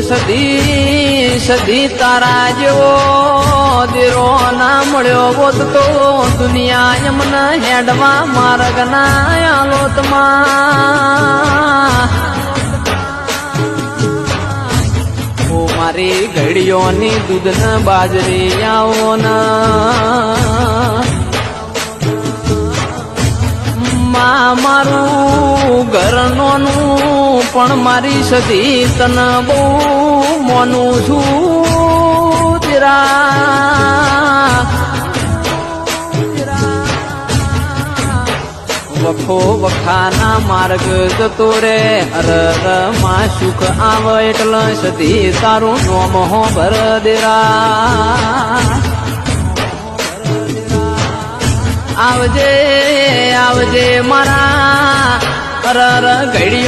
સદી સદી તારા જેવો દેરો ના મળ્યો હોત તો દુનિયા એમને હેડવા માર્ગ ના આલોતમાં મારી ઘડીઓની દૂધ ને બાજરી આવો મારું ઘર નોનું પણ મારી સદી તને બહુ મોનું છું તેરા વખો વખાના માર્ગ જતો રે અરર માં સુખ આવે એટલે સદી તારું નોમ હો ભર દેરા આવજે આવજે મારા અરર ઘડીઓ